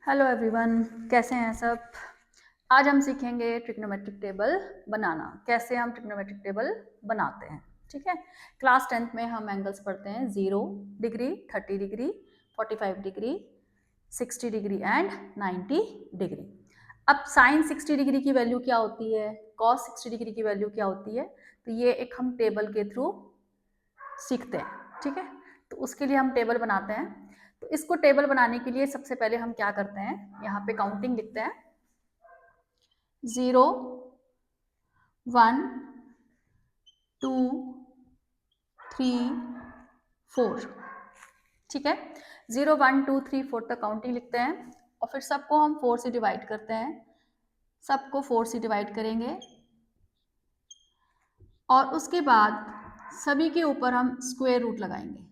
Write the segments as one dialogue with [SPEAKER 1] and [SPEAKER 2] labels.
[SPEAKER 1] Hello everyone, कैसे हैं सब। आज हम सीखेंगे ट्रिग्नोमेट्रिक टेबल बनाना, कैसे हम ट्रिग्नोमेट्रिक टेबल बनाते हैं। ठीक है, क्लास 10th में हम एंगल्स पढ़ते हैं 0 degree, 30 degree, 45 degree, 60 degree and 90 degree. अब साइन 60 डिग्री की वैल्यू क्या होती है, कॉस 60 डिग्री की वैल्यू क्या होती है, तो ये एक हम टेबल के थ्रू सीखते हैं। ठीक है, तो उसके लिए हम टेबल बनाते हैं। तो इसको टेबल बनाने के लिए सबसे पहले हम क्या करते हैं, यहाँ पे काउंटिंग लिखते हैं 0 1 2 3 4। ठीक है, 0 1 2 3 4 तक काउंटिंग लिखते हैं और फिर सबको हम 4 से डिवाइड करते हैं। सबको 4 से डिवाइड करेंगे और उसके बाद सभी के ऊपर हम स्क्वायर रूट लगाएंगे।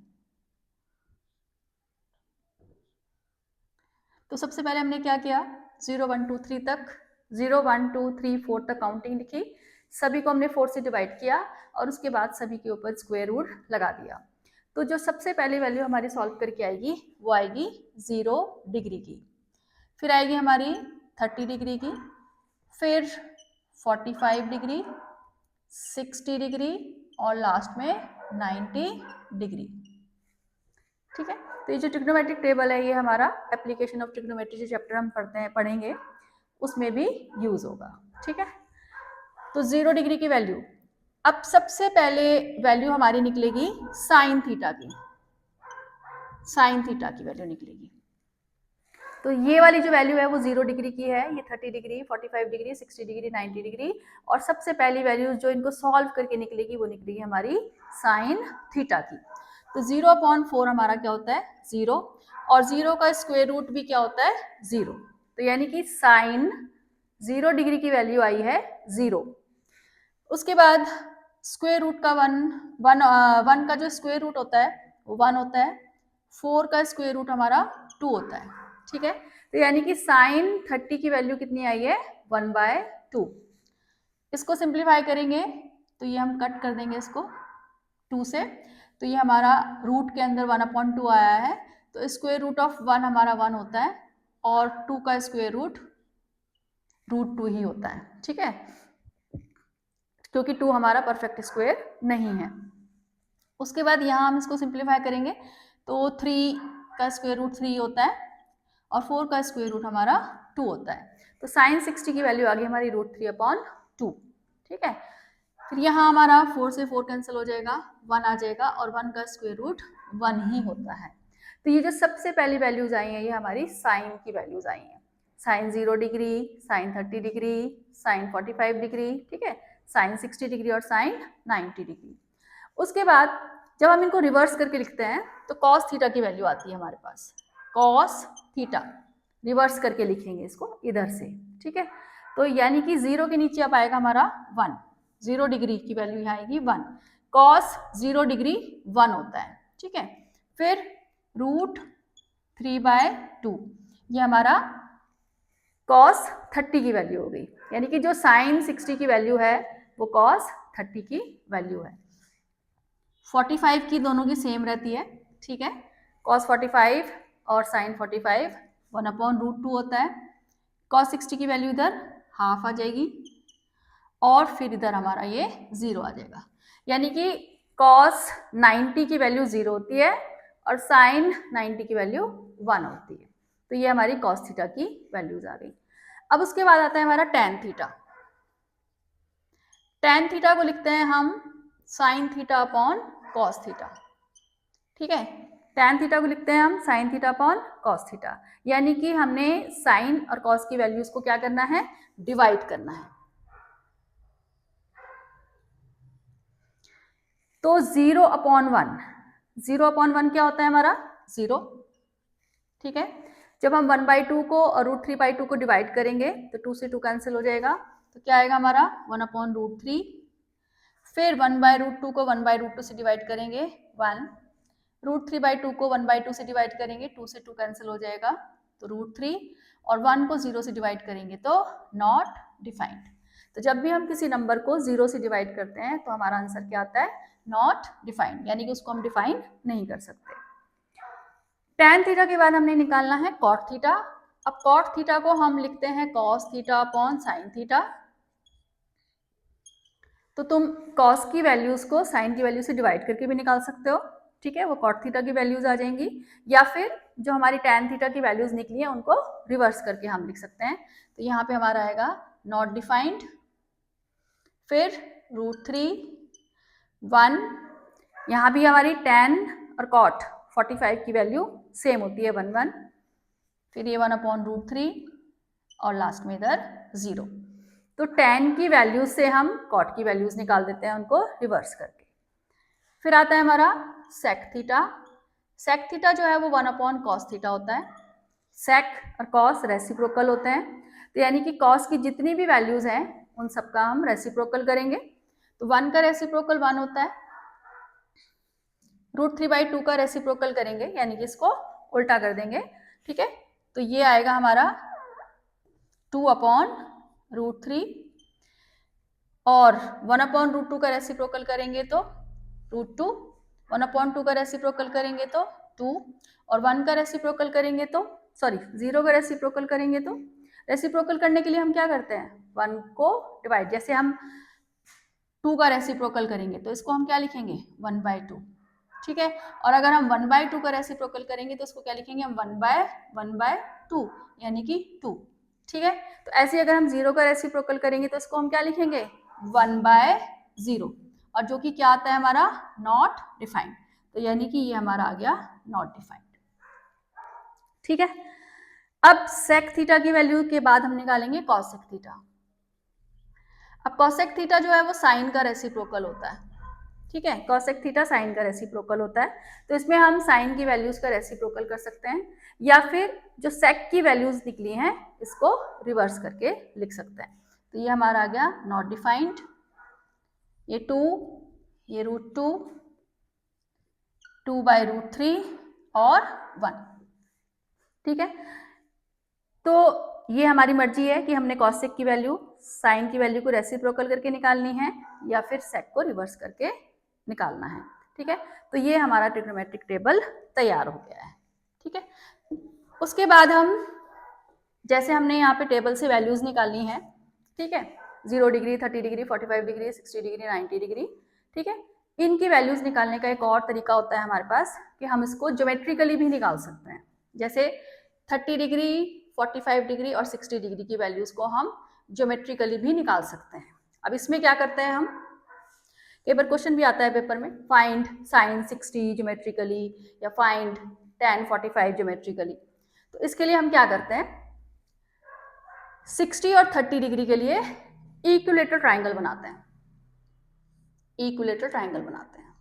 [SPEAKER 1] तो सबसे पहले हमने क्या किया, 0 1 2 3 तक, 0 1 2 3 4 तक काउंटिंग लिखी, सभी को हमने 4 से डिवाइड किया और उसके बाद सभी के ऊपर स्क्वायर रूट लगा दिया। तो जो सबसे पहली वैल्यू हमारी सॉल्व करके आएगी वो आएगी 0 डिग्री की, फिर आएगी हमारी 30 डिग्री की, फिर 45 डिग्री, 60 डिग्री और लास्ट में 90 डिग्री। ठीक है, तो ये जो ट्रिग्नोमेट्रिक टेबल है ये हमारा एप्लीकेशन ऑफ ट्रिग्नोमेट्री जो चैप्टर हम पढ़ेंगे उसमें भी यूज होगा। ठीक है, तो 0 डिग्री की वैल्यू, अब सबसे पहले वैल्यू हमारी निकलेगी साइन थीटा की, साइन थीटा की वैल्यू निकलेगी। तो ये वाली जो वैल्यू है वो 0 डिग्री की है, ये 30 डिग्री, 45 डिग्री, 60 डिग्री, 90 डिग्री, और सबसे पहली वैल्यू जो इनको सॉल्व करके निकलेगी वो निकलेगी हमारी साइन थीटा की। तो 0/4 हमारा क्या होता है, 0, और 0 का स्क्वायर रूट भी क्या होता है, 0। तो यानी कि साइन 0 डिग्री की वैल्यू आई है 0। उसके बाद स्क्वायर रूट का 1 का जो स्क्वायर रूट होता है वो 1 होता है, 4 का स्क्वायर रूट हमारा 2 होता है। ठीक है, तो यानी कि साइन 30 की वैल्यू कितनी आई है, 1/2। इसको सिंप्लीफाई करेंगे तो ये हम कट कर देंगे इसको 2 से, तो ये हमारा रूट के अंदर 1/2 आया है, तो स्क्वायर रूट ऑफ 1 हमारा 1 होता है और 2 का स्क्वायर रूट √2 ही होता है। ठीक है, क्योंकि 2 हमारा परफेक्ट स्क्वायर नहीं है। उसके बाद यहाँ हम इसको सिंप्लीफाई करेंगे तो 3 का स्क्वायर रूट 3 होता है और 4 का स्क्वायर रूट हमारा 2 होता है। तो साइन 60 की वैल्यू आ गई हमारी √3/2। ठीक है, फिर यहाँ हमारा 4 से 4 कैंसिल हो जाएगा, 1 आ जाएगा और 1 का स्क्वायर रूट 1 ही होता है। तो ये जो सबसे पहली वैल्यूज आई हैं ये हमारी साइन की वैल्यूज आई हैं, sine 0 degree, sine 30 degree, sine 45 degree, ठीक है, साइन 60 डिग्री और साइन 90 डिग्री। उसके बाद जब हम इनको रिवर्स करके लिखते हैं तो कॉस थीटा की वैल्यू आती है हमारे पास, कॉस थीटा, रिवर्स करके लिखेंगे इसको इधर से। ठीक है, तो यानी कि 0 के नीचे अब आएगा हमारा 1, 0 डिग्री की वैल्यू यहाँ आएगी 1, कॉस 0 डिग्री 1 होता है। ठीक है, फिर √3/2, ये हमारा कॉस 30 की वैल्यू हो गई, यानी कि जो साइन 60 की वैल्यू है वो कॉस 30 की वैल्यू है। 45 की दोनों की सेम रहती है। ठीक है, कॉस 45 और साइन 45 1/√2 होता है, कॉस 60 की वैल्यू इधर हाफ आ जाएगी और फिर इधर हमारा ये 0 आ जाएगा, यानी कि कॉस 90 की वैल्यू 0 होती है और साइन 90 की वैल्यू 1 होती है। तो ये हमारी कॉस थीटा की वैल्यूज आ गई। अब उसके बाद आता है हमारा टैन थीटा। टैन थीटा को लिखते हैं हम sine theta upon cos theta. ठीक है, टैन थीटा को लिखते हैं हम sine theta upon cos theta, यानी कि हमने साइन और कॉस की वैल्यूज को क्या करना है, डिवाइड करना है। तो 0/1, 0/1 क्या होता है हमारा, 0। ठीक है, जब हम 1/2 को और √3/2 को डिवाइड करेंगे तो 2 से 2 कैंसिल हो जाएगा, तो क्या आएगा हमारा 1/√3। फिर 1/√2 को 1/√2 से डिवाइड करेंगे 1, √3/2 को 1/2 से डिवाइड करेंगे, 2 से 2 कैंसिल हो जाएगा तो √3, और 1 को 0 से डिवाइड करेंगे तो नॉट डिफाइंड। तो जब भी हम किसी नंबर को 0 से डिवाइड करते हैं तो हमारा आंसर क्या आता है, नॉट डिफाइंड, यानी कि उसको हम डिफाइन नहीं कर सकते। टैन थीटा के बाद हमने निकालना है कॉट थीटा। अब कॉट थीटा को हम लिखते हैं cos theta upon sine theta. तो तुम कॉस की वैल्यूज को साइन की वैल्यू से डिवाइड करके भी निकाल सकते हो, ठीक है, वो कॉट थीटा की वैल्यूज आ जाएंगी, या फिर जो हमारी टैन थीटा की वैल्यूज निकली है उनको रिवर्स करके हम लिख सकते हैं। तो यहाँ पे हमारा आएगा नॉट डिफाइंड, फिर √3 1, यहाँ भी हमारी टैन और कॉट 45 की वैल्यू सेम होती है 1 1, फिर ये 1/√3 और लास्ट में इधर 0। तो टैन की वैल्यूज से हम कॉट की वैल्यूज निकाल देते हैं उनको रिवर्स करके। फिर आता है हमारा सेक थीटा। सेक थीटा जो है वो 1/cos थीटा होता है। सेक और कॉस रेसिप्रोकल होते हैं, तो यानी कि कॉस की जितनी भी वैल्यूज हैं उन सबका हम रेसिप्रोकल करेंगे। तो 1 का रेसिप्रोकल 1 होता है, √3/2 का रेसिप्रोकल करेंगे, यानी कि इसको उल्टा कर देंगे, ठीक है। तो ये आएगा हमारा 2/√3, और 1/√2 का रेसिप्रोकल करेंगे तो √2, 1/2 का रेसिप्रोकल करेंगे तो 2, और 1 का रेसिप्रोकल करेंगे तो 0 का रेसिप्रोकल करेंगे तो रेसिप्रोकल करने के लिए हम क्या करते हैं 1 को डिवाइड, जैसे हम 2 का रेसिप्रोकल करेंगे तो इसको हम क्या लिखेंगे 1/2, ठीक है। और अगर हम 1/2 का रेसिप्रोकल करेंगे तो इसको क्या लिखेंगे हम 1/2, यानी कि 2, ठीक है। तो ऐसे अगर हम 0 का रेसिप्रोकल करेंगे तो इसको हम क्या लिखेंगे 1/0, और जो कि क्या आता है हमारा नॉट डिफाइंड, तो यानी कि ये हमारा आ गया नॉट डिफाइंड, ठीक है। अब सेक थीटा की वैल्यू के बाद हम निकालेंगे कॉसेक थीटा। अब कॉसेक थीटा जो है वो साइन का रेसिप्रोकल होता है, ठीक है, कॉसेक थीटा साइन का रेसिप्रोकल होता है। तो इसमें हम साइन की वैल्यूज का रेसिप्रोकल कर सकते हैं, या फिर जो सेक की वैल्यूज निकली हैं इसको रिवर्स करके लिख सकते हैं। तो ये हमारा आ गया नॉट डिफाइंड, ये 2, ये √2, 2/√3 और 1, ठीक है। तो ये हमारी मर्जी है कि हमने कॉसेक की वैल्यू साइन की वैल्यू को रेसिप्रोकल करके निकालनी है या फिर सेक को रिवर्स करके निकालना है, ठीक है। तो ये हमारा ट्रिग्नोमेट्रिक टेबल तैयार हो गया है, ठीक है। उसके बाद हम जैसे हमने यहाँ पे टेबल से वैल्यूज निकालनी है, ठीक है, 0 degree, 30 degree, 45 degree, 60 degree, 90 degree, ठीक है। इनकी वैल्यूज निकालने का एक और तरीका होता है हमारे पास कि हम इसको ज्योमेट्रिकली भी निकाल सकते हैं। जैसे 30 डिग्री, 45 डिग्री और 60 डिग्री की वैल्यूज को हम ज्योमेट्रिकली भी निकाल सकते हैं। अब इसमें क्या करते हैं हम, कई बार क्वेश्चन भी आता है पेपर में, फाइंड साइन 60 ज्योमेट्रिकली या फाइंड tan 45 ज्योमेट्रिकली। तो इसके लिए हम क्या करते हैं 60 और 30 डिग्री के लिए इक्विलेटरल ट्राइंगल बनाते हैं, इक्विलेटरल ट्राइंगल बनाते हैं।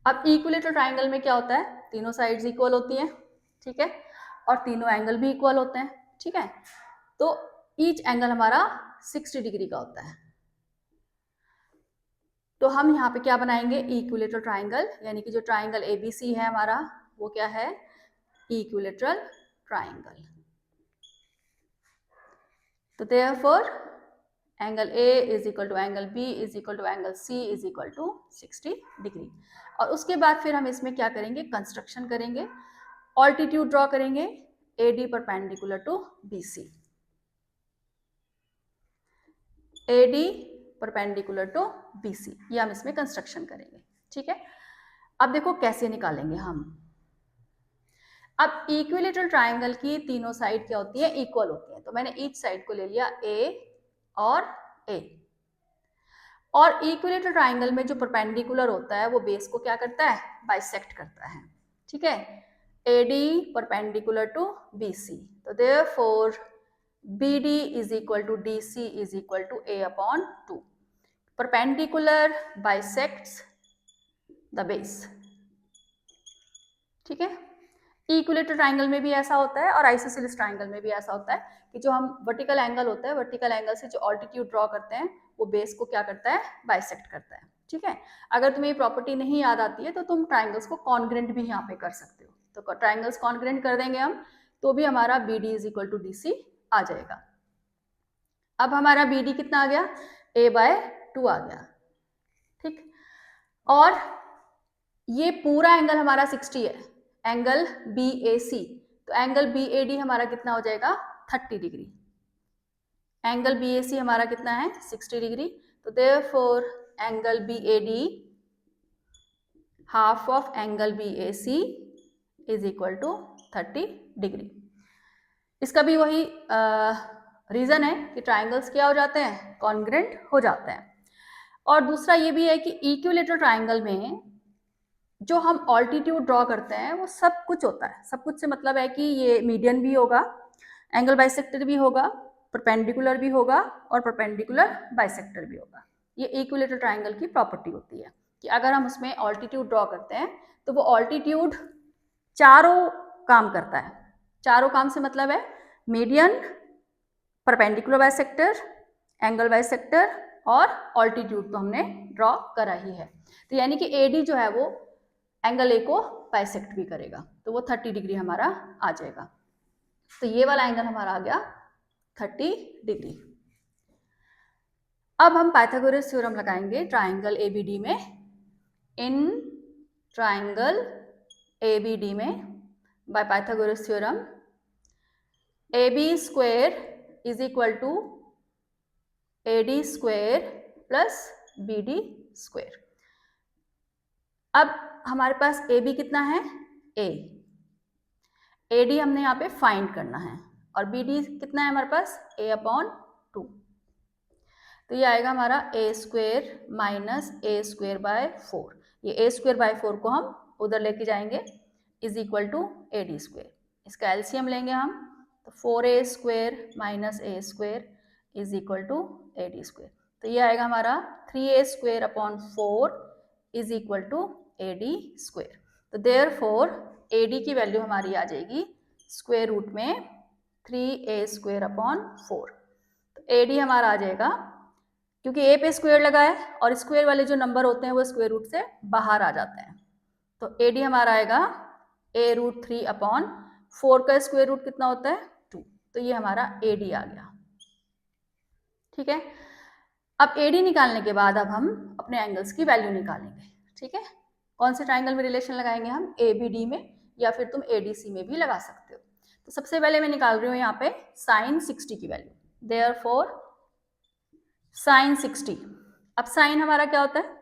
[SPEAKER 1] अब इक्विलेटरल ट्राइंगल में क्या होता है, तीनों साइड्स इक्वल होती हैं, ठीक है, और तीनों एंगल भी इक्वल होते हैं, ठीक है। तो ईच एंगल हमारा 60 डिग्री का होता है। तो हम यहाँ पे क्या बनाएंगे इक्विलेटरल ट्राइंगल, यानी कि जो ट्राइंगल ABC है हमारा वो क्या है इक्विलेटरल ट्राइंगल। तो therefore angle A is equal to angle B is equal to angle C is equal to 60 degree. और उसके बाद फिर हम इसमें क्या करेंगे कंस्ट्रक्शन करेंगे, ऑल्टीट्यूड ड्रॉ करेंगे AD perpendicular to BC, AD perpendicular to BC, ये हम इसमें कंस्ट्रक्शन करेंगे, ठीक है। अब देखो कैसे निकालेंगे हम। अब इक्विलेटरल ट्राइंगल की तीनों साइड क्या होती है इक्वल होती है। तो मैंने ईच साइड को ले लिया A और A, और इक्विलेटरल ट्राइंगल में जो परपेंडिकुलर होता है वो बेस को क्या करता है बाइसेक्ट करता है, ठीक है, AD परपेंडिकुलर टू BC। तो therefore BD is equal to DC is equal to A/2। Perpendicular bisects the base, ठीक है। इक्विलेटरल ट्राइंगल में भी ऐसा होता है और आइसोसेलेस ट्राइंगल में भी ऐसा होता है कि जो हम वर्टिकल एंगल होता है, वर्टिकल एंगल से जो ऑल्टीट्यूड ड्रॉ करते हैं वो बेस को क्या करता है बाइसेक्ट करता है, ठीक है। अगर तुम्हें ये प्रॉपर्टी नहीं याद आती है तो तुम ट्राइंगल्स को कॉन्ग्रेंट भी यहाँ पे कर सकते हो। तो ट्राइंगल्स कॉन्ग्रेंट कर देंगे हम तो भी हमारा BD is equal to DC आ जाएगा। अब हमारा BD कितना आ गया A/2 आ गया, ठीक। और ये पूरा एंगल हमारा 60 है, एंगल BAC तो एंगल बी ए डी हमारा कितना हो जाएगा 30 degree. Angle B A C हमारा कितना है 60 डिग्री। तो therefore angle B A D half of angle B A C is equal to 30 degree. इसका भी वही रीज़न है कि ट्राइंगल्स क्या हो जाते हैं, कॉन्ग्रेंट हो जाते हैं। और दूसरा ये भी है कि इक्विलेटरल ट्राइंगल में जो हम ऑल्टीट्यूड ड्रॉ करते हैं वो सब कुछ होता है। सब कुछ से मतलब है कि ये मीडियन भी होगा, एंगल बाइसेक्टर भी होगा, परपेंडिकुलर भी होगा और परपेंडिकुलर बाइसेक्टर भी होगा। ये इक्विलेटरल ट्राइंगल की प्रॉपर्टी होती है कि अगर हम उसमें ऑल्टीट्यूड ड्रॉ करते हैं तो वो ऑल्टीट्यूड चारों काम करता है। चारों काम से मतलब है median, perpendicular bisector, angle bisector और ऑल्टीट्यूड तो हमने ड्रॉ करा ही है। तो यानी कि एडी जो है वो एंगल ए को बाइसेक्ट भी करेगा, तो वो 30 डिग्री हमारा आ जाएगा। तो ये वाला एंगल हमारा आ गया 30 डिग्री। अब हम पाइथागोरस थ्योरम लगाएंगे ट्राइंगल एबीडी में। इन ट्राइंगल एबीडी में by Pythagoras theorem AB square is equal to AD square plus BD square. अब हमारे पास AB कितना है A, AD हमने यहाँ पे फाइंड करना है और BD कितना है हमारे पास A अपॉन 2। तो ये आएगा हमारा A square minus A square by 4। ये A स्क्वायर बाय 4 को हम उधर लेके जाएंगे is equal to AD square. इसका एलसीएम लेंगे हम, तो 4A square minus A square is equal to AD square. तो ये आएगा हमारा 3A square upon 4 is equal to AD square. तो देयरफॉर AD की वैल्यू हमारी आ जाएगी स्क्वायर रूट में 3A स्क्वायर अपॉन 4। तो AD हमारा आ जाएगा, क्योंकि A पे स्क्वायर लगा है और स्क्वायर वाले जो नंबर होते हैं वो स्क्वायर रूट से बाहर आ जाते हैं। तो AD हमारा आएगा A रूट 3 अपॉन 4 का स्क्वायर रूट कितना होता है 2। तो ये हमारा AD आ गया। ठीक है, अब AD निकालने के बाद अब हम अपने एंगल्स की वैल्यू निकालेंगे। ठीक है, कौन से ट्राइंगल में रिलेशन लगाएंगे हम, ABD में या फिर तुम ADC में भी लगा सकते हो। तो सबसे पहले मैं निकाल रही हूँ यहाँ पे साइन 60 की वैल्यू। Therefore sign 60। अब साइन हमारा क्या होता है,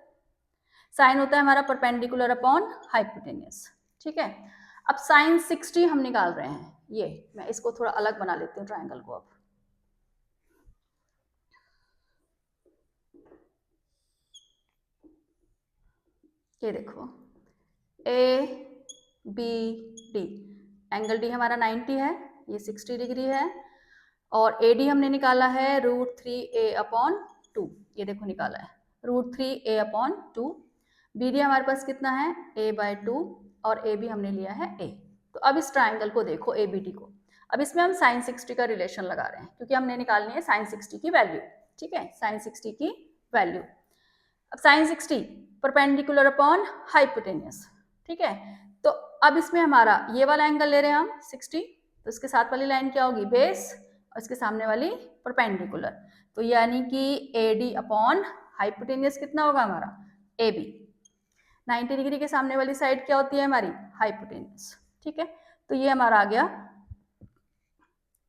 [SPEAKER 1] साइन होता है हमारा परपेंडिकुलर अपॉन हाइपोटेन्यूस। ठीक है, अब साइन 60 हम निकाल रहे हैं। ये मैं इसको थोड़ा अलग बना लेती हूँ ट्राइंगल को। अब ये देखो ABD, एंगल D हमारा 90 है, ये 60 डिग्री है और AD हमने निकाला है रूट 3A अपॉन 2। ये देखो निकाला है रूट 3A अपॉन 2। BD हमारे पास कितना है A बाय 2 और AB हमने लिया है A। तो अब इस ट्राइंगल को देखो ABD को। अब इसमें हम साइन 60 का रिलेशन लगा रहे हैं क्योंकि हमने निकालनी है साइन 60 की वैल्यू। ठीक है, साइन 60 की वैल्यू। अब साइन 60 परपेंडिकुलर अपॉन हाइपोटेन्यूस। ठीक है, तो अब इसमें हमारा ये वाला एंगल ले रहे हैं हम 60, तो इसके साथ वाली लाइन क्या होगी बेस और इसके सामने वाली परपेंडिकुलर। तो यानी कि AD अपॉन हाइपोटेन्यूस कितना होगा हमारा AB। 90 डिग्री के सामने वाली साइड क्या होती है हमारी हाइपोटेन्यूस। ठीक है, तो ये हमारा आ गया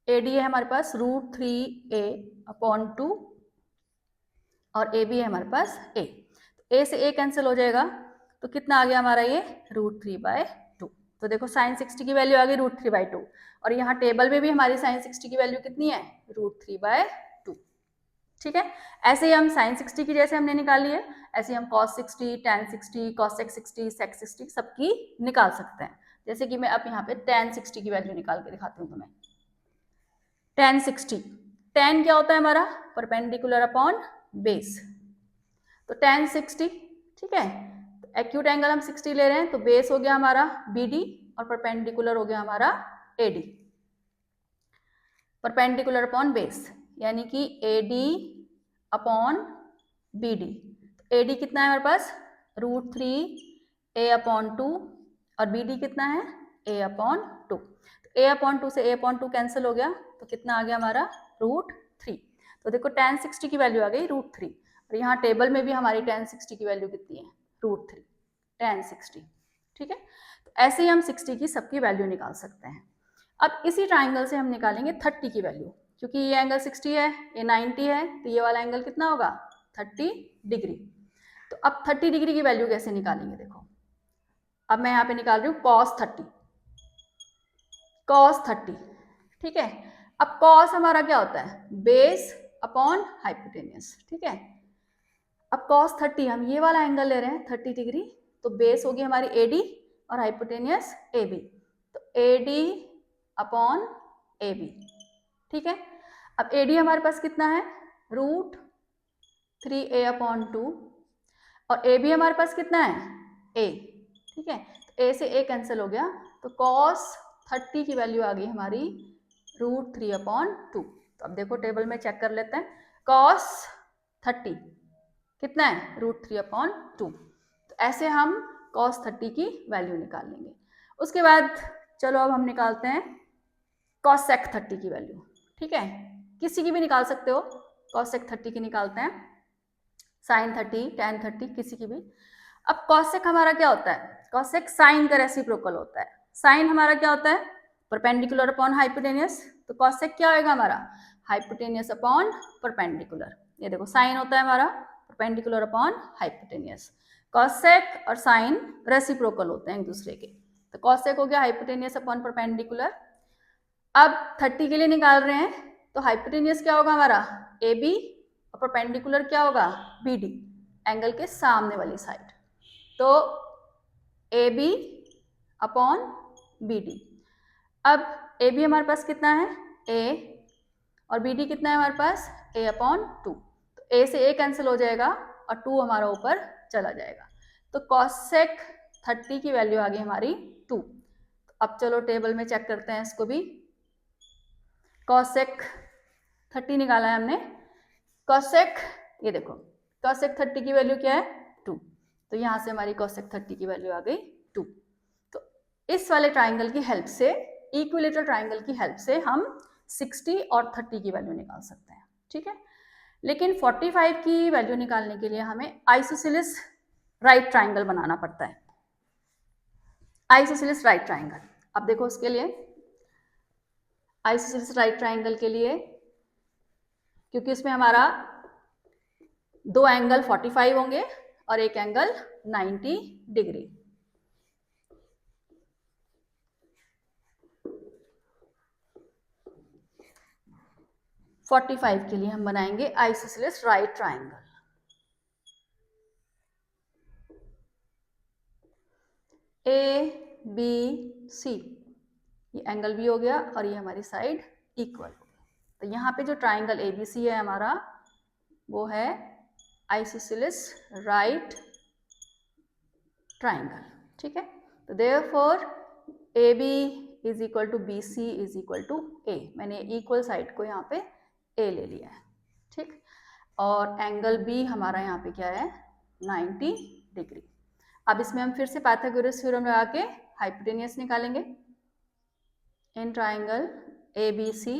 [SPEAKER 1] AD है हमारे पास रूट 3A अपॉन 2 और AB है हमारे पास A। तो A से A कैंसिल हो जाएगा, तो कितना आ गया हमारा ये रूट 3 बाय 2। तो देखो साइन 60 की वैल्यू आ गई रूट 3 बाय 2 और यहाँ टेबल में भी हमारी साइन 60 की वैल्यू कितनी है रूट 3 बाय 2। ठीक है, ऐसे ही हम साइन 60 की जैसे हमने निकाली है ऐसे ही हम cos 60, tan 60, cosec 60, sec 60 सबकी निकाल सकते हैं। जैसे कि मैं अब यहाँ पे tan 60 की वैल्यू निकाल के दिखाती हूँ तुम्हें। tan 60, tan क्या होता है हमारा परपेंडिकुलर अपॉन बेस। तो tan 60, ठीक है, तो एक्यूट एंगल हम 60 ले रहे हैं, तो बेस हो गया हमारा BD और परपेंडिकुलर हो गया हमारा AD। परपेंडिकुलर अपॉन बेस यानी कि AD अपॉन BD। तो AD कितना है हमारे पास रूट 3A अपॉन 2 और BD कितना है A अपॉन 2। तो A अपॉन 2 से A अपॉन 2 कैंसिल हो गया, तो कितना आ गया हमारा रूट 3। तो देखो tan 60 की वैल्यू आ गई रूट 3 और यहाँ टेबल में भी हमारी tan 60 की वैल्यू कितनी है रूट 3 tan 60। ठीक है, तो ऐसे ही हम 60 की सबकी वैल्यू निकाल सकते हैं। अब इसी ट्राइंगल से हम निकालेंगे 30 की वैल्यू, क्योंकि ये एंगल 60 है, ये 90 है, तो ये वाला एंगल कितना होगा 30 डिग्री। तो अब 30 डिग्री की वैल्यू कैसे निकालेंगे, देखो अब मैं यहाँ पे निकाल रही हूँ cos 30, ठीक है। अब cos हमारा क्या होता है, बेस अपॉन हाइपोटेनियस, ठीक है। अब cos 30 हम ये वाला एंगल ले रहे हैं 30 डिग्री, तो बेस होगी हमारी AD और हाइपोटेनियस AB, तो AD अपॉन AB, ठीक है। अब AD हमारे पास कितना है, √3a अपॉन 2, और AB हमारे पास कितना है, A, ठीक है। तो A से A कैंसिल हो गया, तो cos 30 की वैल्यू आ गई हमारी √3 अपॉन 2। तो अब देखो टेबल में चेक कर लेते हैं, cos 30 कितना है, √3 अपॉन 2। तो ऐसे हम cos 30 की वैल्यू निकाल लेंगे। उसके बाद चलो अब हम निकालते हैं cosec 30 की वैल्यू, ठीक है। किसी की भी निकाल सकते हो, cosec 30 की निकालते हैं, sin 30, tan 30, किसी की भी। अब cosec हमारा क्या होता है, cosec sin का रेसिप्रोकल होता है। sin हमारा क्या होता है, परपेंडिकुलर अपॉन हाइपोटेनियस, तो cosec क्या होगा हमारा, हाइपोटेनियस अपॉन परपेंडिकुलर। ये देखो sin होता है हमारा परपेंडिकुलर अपॉन हाइपोटेनियस। cosec और sin रेसिप्रोकल होते हैं एक दूसरे के, तो cosec हो गया हाइपोटेनियस अपॉन परपेंडिकुलर। अब 30 के लिए निकाल रहे हैं, तो हाइपोटेनियस क्या होगा हमारा AB और परपेंडिकुलर क्या होगा BD, एंगल के सामने वाली साइड, तो AB अपॉन BD। अब AB हमारे पास कितना है A, और BD कितना है हमारे पास A अपॉन 2, तो A से A कैंसिल हो जाएगा और 2 हमारा ऊपर चला जाएगा, तो cosec 30 की वैल्यू आ गई हमारी 2। अब चलो टेबल में चेक करते हैं इसको भी, cosec 30 निकाला है हमने, cosec ये देखो cosec 30 की वैल्यू क्या है 2, तो यहाँ से हमारी cosec 30 की वैल्यू आ गई 2। तो इस वाले ट्राइंगल की हेल्प से, इक्विलेटरल ट्राइंगल की हेल्प से हम 60 और 30 की वैल्यू निकाल सकते हैं, ठीक है। लेकिन 45 की वैल्यू निकालने के लिए हमें आइसोसेलेस राइट ट्राइंगल बनाना पड़ता है, आइसोसेलेस राइट ट्राइंगल। अब देखो उसके लिए आइसोसेलेस राइट ट्राइंगल के लिए, क्योंकि उसमें हमारा 2 एंगल 45 होंगे और एक एंगल 90 डिग्री। फोर्टी 45 के लिए हम बनाएंगे आइसोसेलेस राइट ट्राइंगल। ABC, ये एंगल भी हो गया और ये हमारी साइड इक्वल हो गई। तो यहाँ पे जो ट्राइंगल ABC है हमारा, वो है आइसोसेलेस राइट ट्राइंगल, ठीक है। तो therefore AB is equal to BC is equal to A, मैंने इक्वल साइड को यहाँ पे A ले लिया है, ठीक। और एंगल B हमारा यहाँ पे क्या है 90 डिग्री। अब इसमें हम फिर से पाइथागोरस थ्योरम लगा के हाइपोटेनियस निकालेंगे। In triangle ABC,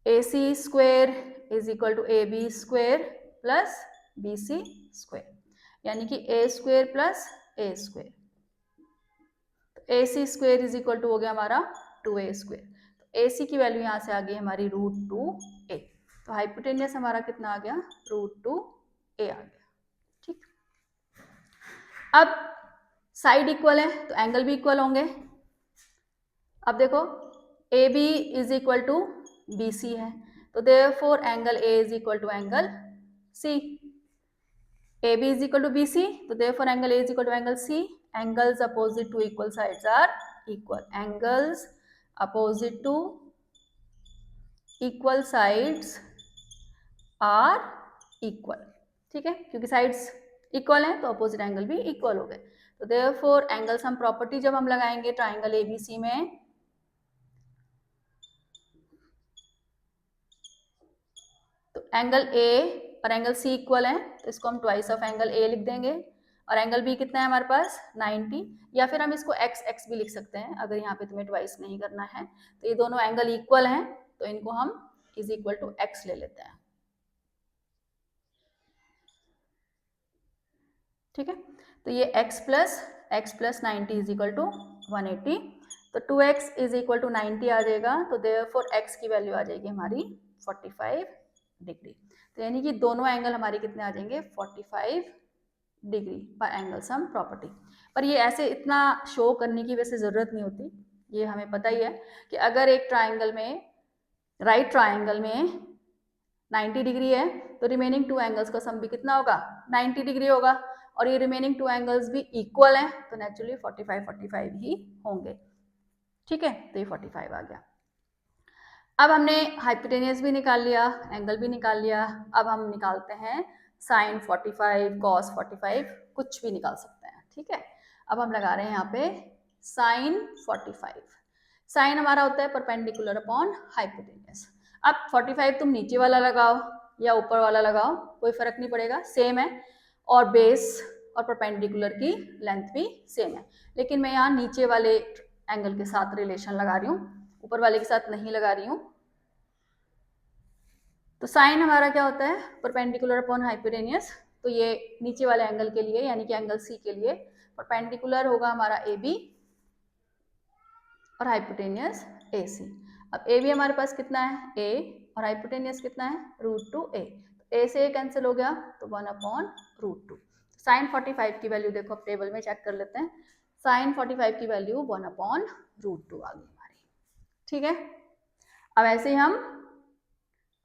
[SPEAKER 1] AC square is equal to AB square plus BC square, यानी कि A square plus A square. तो AC square is equal to हो गया हमारा 2A स्क्वायर, तो AC की वैल्यू यहाँ से आ गई हमारी √2A, तो हाइपोटेनियस हमारा कितना आ गया √2A आ गया, ठीक। अब साइड इक्वल है तो एंगल भी इक्वल होंगे। अब देखो AB is equal to BC है, तो therefore angle A is equal to angle C। AB is equal to BC, so therefore angle A is equal to angle C. Angles opposite to equal sides are equal. Angles opposite to equal sides are equal, ठीक है, क्योंकि sides equal हैं तो opposite angle भी equal हो गए। तो therefore angle sum property जब हम लगाएंगे ट्राइंगल ABC में, तो एंगल A और एंगल C इक्वल है, तो इसको हम ट्वाइस ऑफ एंगल A लिख देंगे, और एंगल B कितना है हमारे पास 90, या फिर हम इसको x भी लिख सकते हैं अगर यहाँ पे तुम्हें ट्वाइस नहीं करना है। तो ये दोनों एंगल इक्वल हैं, तो इनको हम इज इक्वल टू x ले लेते हैं, ठीक है। तो ये x plus 90 is equal to 180 तो 2x इज इक्वल टू 90 आ जाएगा, तो देयरफॉर x की वैल्यू आ जाएगी हमारी 45 डिग्री। तो यानी कि दोनों एंगल हमारे कितने आ जाएंगे 45 degree by angle sum property. पर ये ऐसे इतना शो करने की वैसे ज़रूरत नहीं होती, ये हमें पता ही है कि अगर एक ट्राइंगल में, राइट ट्राइंगल में 90 डिग्री है तो रिमेनिंग टू एंगल्स का सम भी कितना होगा 90 डिग्री होगा, और ये रिमेनिंग टू एंगल्स भी इक्वल हैं तो नेचुरली 45 ही होंगे। ठीक है, तो ये 45 आ गया। अब हमने हाइपोटेनियस भी निकाल लिया, एंगल भी निकाल लिया, अब हम निकालते हैं साइन 45, कॉस 45, कुछ भी निकाल सकते हैं। ठीक है, अब हम लगा रहे हैं यहाँ पे साइन 45। साइन हमारा होता है परपेंडिकुलर अपॉन हाइपोटेनियस। अब 45 तुम नीचे वाला लगाओ या ऊपर वाला लगाओ, कोई फर्क नहीं पड़ेगा, सेम है, और बेस और परपेंडिकुलर की लेंथ भी सेम है, लेकिन मैं यहाँ नीचे वाले एंगल के साथ रिलेशन लगा रही हूँ, ऊपर वाले के साथ नहीं लगा रही हूँ। तो साइन हमारा क्या होता है परपेंडिकुलर अपॉन हाइपोटेनियस, तो ये नीचे वाले एंगल के लिए यानी कि एंगल सी के लिए परपेंडिकुलर होगा हमारा ए बी और हाइपोटेनियस ए सी। अब ए बी हमारे पास कितना है ए, और हाइपोटेनियस कितना है √2 ए, तो ए से ए कैंसिल हो गया तो 1/√2। साइन 45 की वैल्यू देखो अब टेबल में चेक कर लेते हैं, साइन 45 की वैल्यू 1/√2 आ गई हमारी। ठीक है, अब ऐसे ही हम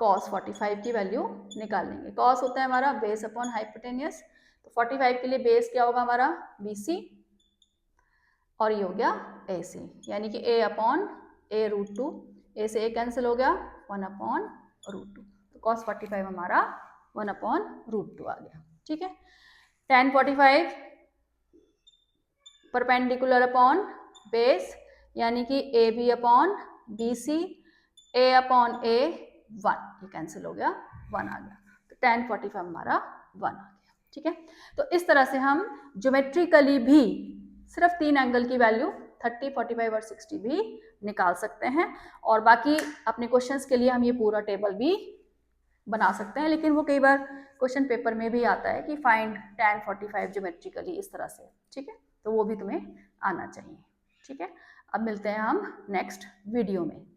[SPEAKER 1] cos 45 की वैल्यू निकाल लेंगे। cos होता है हमारा बेस अपॉन हाइपोटेनियस, तो 45 के लिए बेस क्या होगा हमारा BC, और ये हो गया AC, यानी कि A अपॉन A√2, A से A कैंसिल हो गया 1/√2, तो cos 45 हमारा 1/√2 आ गया। ठीक है, tan 45 परपेंडिकुलर अपॉन बेस यानी कि AB upon BC, A upon A 1, ये कैंसिल हो गया 1 आ गया, तो tan 45 हमारा 1 आ गया। ठीक है, तो इस तरह से हम ज्योमेट्रिकली भी सिर्फ 3 एंगल की वैल्यू 30, 45 और 60 भी निकाल सकते हैं, और बाकी अपने क्वेश्चंस के लिए हम ये पूरा टेबल भी बना सकते हैं, लेकिन वो कई बार क्वेश्चन पेपर में भी आता है कि फाइंड tan 45 ज्योमेट्रिकली इस तरह से। ठीक है, तो वो भी तुम्हें आना चाहिए। ठीक है, अब मिलते हैं हम नेक्स्ट वीडियो में।